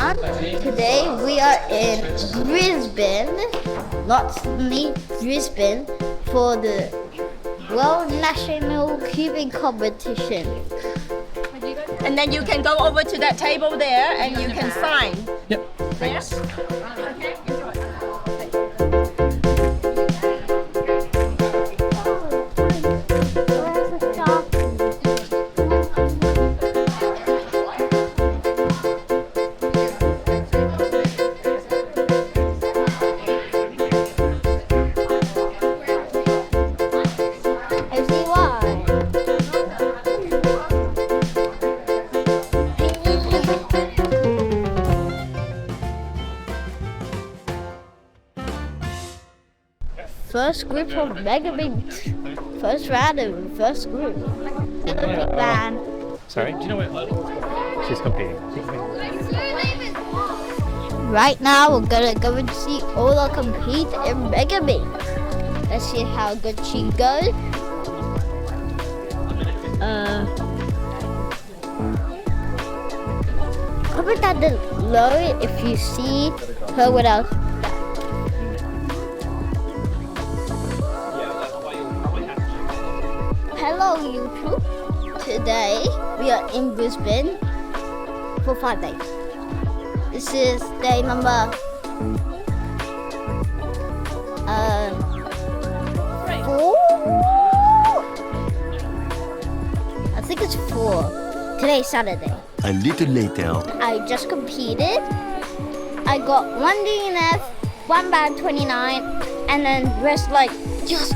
everyone. Today we are in Brisbane, not only Brisbane, for the World National Cubing Competition. And then you can go over to that table there and you can sign. Yep. There. First group of Megaminx. First round of first group. Big man. Sorry, do you know where she's competing? Right now we're gonna go and see Ola compete in Megaminx. Let's see how good she goes. Comment down below if you see her without. Hello YouTube. Today we are in Brisbane for 5 days. This is day number 4. I think it's 4. Today's Saturday. A little later. I just competed. I got 1 DNF, 1 bad 29, and then rest like yes.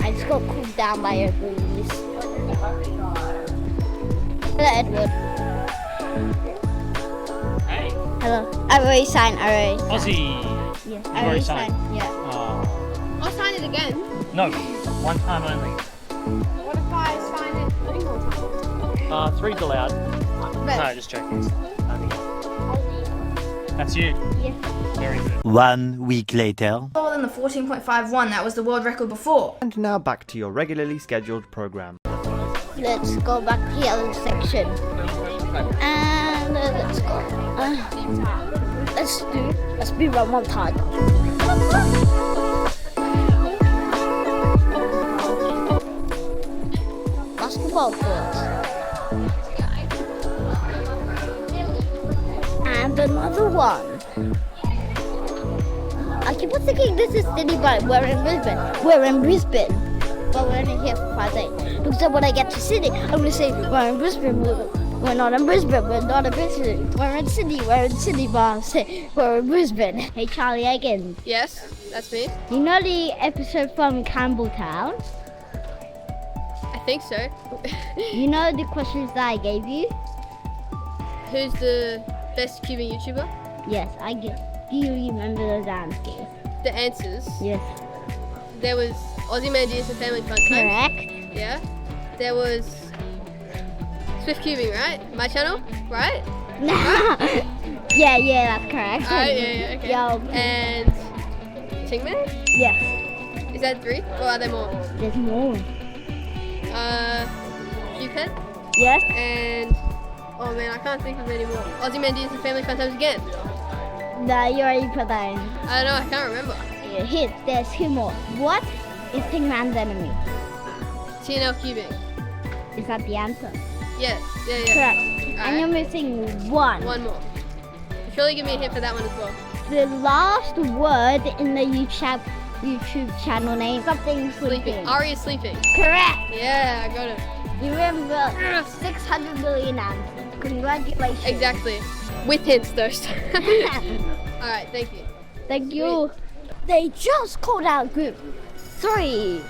I just got cooled down by a breeze. Hello, Edward. Hey. Hello. I already signed. Ozzy. Yeah, I already signed. Yeah. I'll sign it again. No, one time only. What if I sign it 3 more times? 3's allowed. But No, just checking. That's you. Yeah. Very good. 1 week later. More than the 14.51, that was the world record before. And now back to your regularly scheduled program. Let's go back to the other section. And let's go. Let's be one more time. Basketball court. And another one. I keep on thinking this is Sydney, but we're in Brisbane. But we're only here for 5 days. Because when I get to Sydney, I'm going to say, we're in Brisbane. We're not in Brisbane. We're not in Brisbane. We're in Sydney. But I'll say, we're in Brisbane. Hey, Charlie Egan. yes, that's me. You know the episode from Campbelltown? I think so. You know the questions that I gave you? Who's the best cubing YouTuber? Yes, I get. Do you remember those answers? The answers. Yes. There was Ozymandias and Family Fun Times. Correct. Yeah. There was Speedcubing, right? My channel, right? Yeah, that's correct. Yeah, okay. Yo. And Tingman? Yes, Is that 3? Or are there more? there's more. Cupid? Yes. And oh man, I can't think of any more. Ozymandias and Family Fun Times again. No, you already put that in. I don't know, I can't remember. Here, there's 2 more. What is Pigman's enemy? TNL cubing. Is that the answer? Yes. Yeah. Correct. Alright. And you're missing 1. One more. Surely give me a hint for that one as well. The last word in the YouTube channel name, something sleeping. Ari is sleeping. Correct. Yeah, I got it. You remember 600 million answers. Congratulations. Exactly. With hints though. Alright, thank you. Thank you. They just called out group 3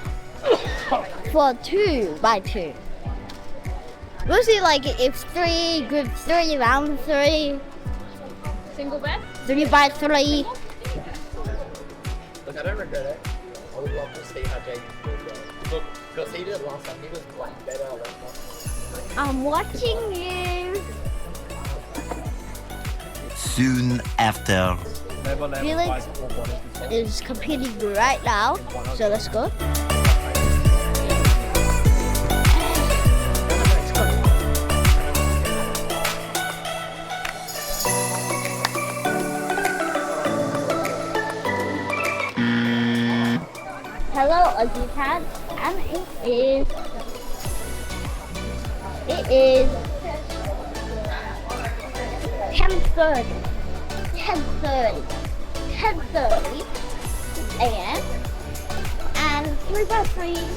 for 2 by 2. We'll see like if 3, group 3, round 3, Single bed? 3 by 3. Look, I don't regret it. I would love to see how Jake will go. Look, because he did it last time, he was like better last time. I'm watching you. Soon after. Felix is competing right now, so let's go. Aussie time, and it is 10:30 a.m. and 3x3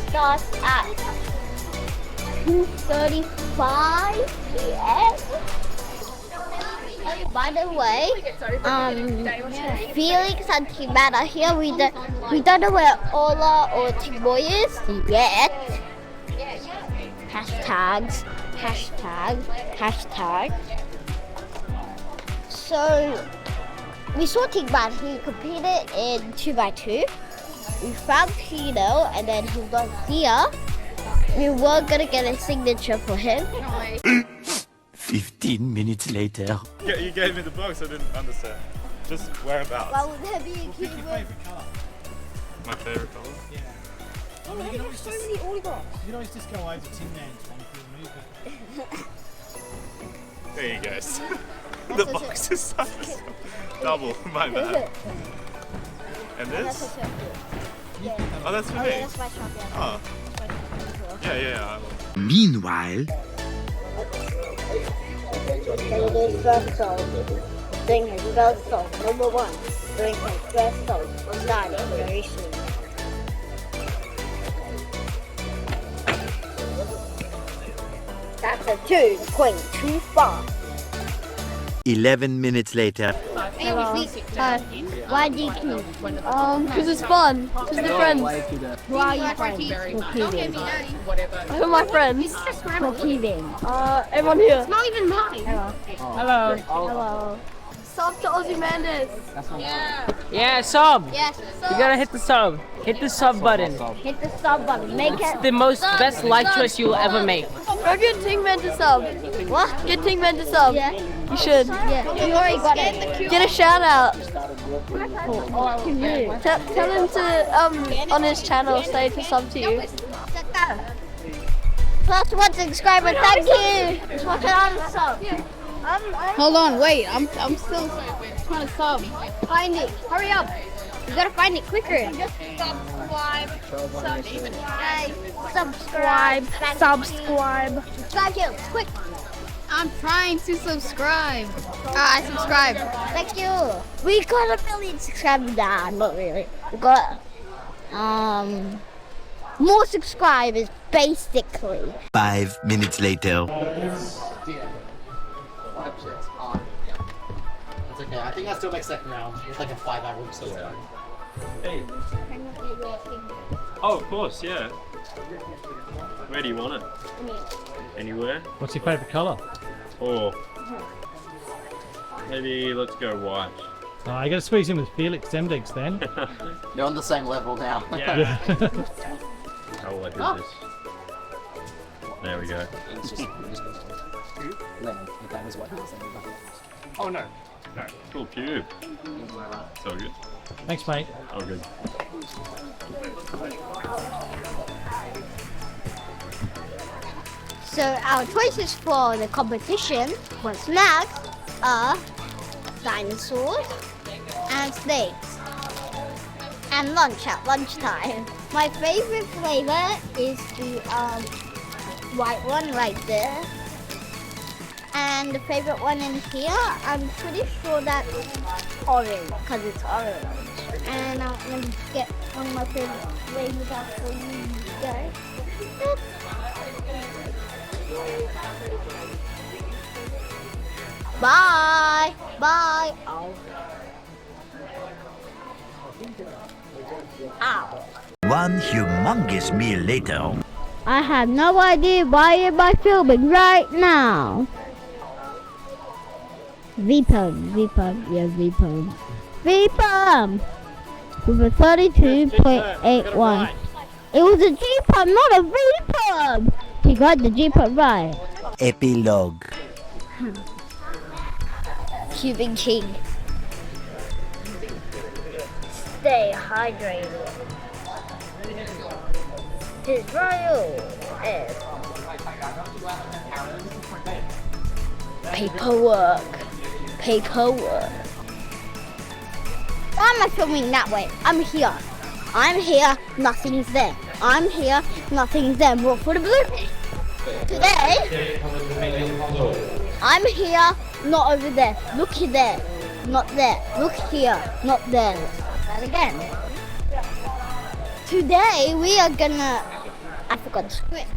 starts at 2:35 p.m. By the way, Felix and T-Man are here. We don't know where Ola or T-Boy is yet. Hashtags. So we saw T-Man. He competed in 2x2. We found Tino, and then he got here. We were gonna get a signature for him. 15 minutes later. Yeah, you gave me the box, I didn't understand. Just whereabouts. Well, there be a kid with... My favourite colour? Yeah. I mean, you can always just, you can always just go over Tin Man's one if you remove it. There you go. The box is size. Double, my bad. And this? Oh, that's for Oh, me. yeah, that's my shop, yeah. Oh. Yeah. Meanwhile, Sing his first song. Sing his first song. Number 1. Sing his first song. Starting very soon. That's a 2.25. 11 minutes later. Why did you? Because it's fun. Because they're friends. Who are you friends? Competing. Who are my friends? Competing. Everyone here. Not even mine. Hello. Hello. Sub to Ozymandias. Yeah, sub. Yes. You gotta hit the sub. Hit the sub button. Hit the sub button. Make it. The most best life choice you'll ever make. Go get Tingman to sub. What? Get Tingman to sub. Yeah. You should. Yeah. You already got it. Get a shout out. To you. Tell him to on his channel say to sub to you. Plus one subscriber. Thank you. Just watch it on the sub. Hold on, wait. I'm still trying to sub. Find it. Hurry up. You gotta find it quicker. Subscribe. Subscribe you. Quick. I'm trying to subscribe. I subscribed. Thank you. We got 1 million subscribers. Nah, not really. We got more subscribers basically. 5 minutes later. That's okay. I think I still make second round. It's like a 5-hour room so yeah. Hey. Oh, of course, yeah. Where do you want it? Anywhere? What's your favourite colour? Or maybe let's go white. I got to squeeze in with Felix Zemdex then. They're on the same level now. Yeah. How will I do this? There we go. Oh no. No. Cool cube. So good. Thanks, mate. Oh good. So our choices for the competition for snacks are dinosaurs and snakes and lunch at lunchtime. My favorite flavor is the white one right there. And the favorite one in here, I'm pretty sure that's orange, because it's orange. And I'm going to get one of my favorite flavors out for you guys. Bye! Bye! Ow. Ow. One humongous meal later. I have no idea why am I filming right now. VPUM, yeah, VPUM. VPUM! With a 32.81. It was a GPUM, not a VPUM! He got the GPUM right. Epilogue. Cubing King. Stay hydrated. His royal is paperwork. Why am I filming that way? I'm here. I'm here, nothing's there. I'm here, nothing's there. More for the blue. Today, I'm here, not over there. Look here, there, not there. Look here, not there. And again. Today we are gonna. I forgot the script.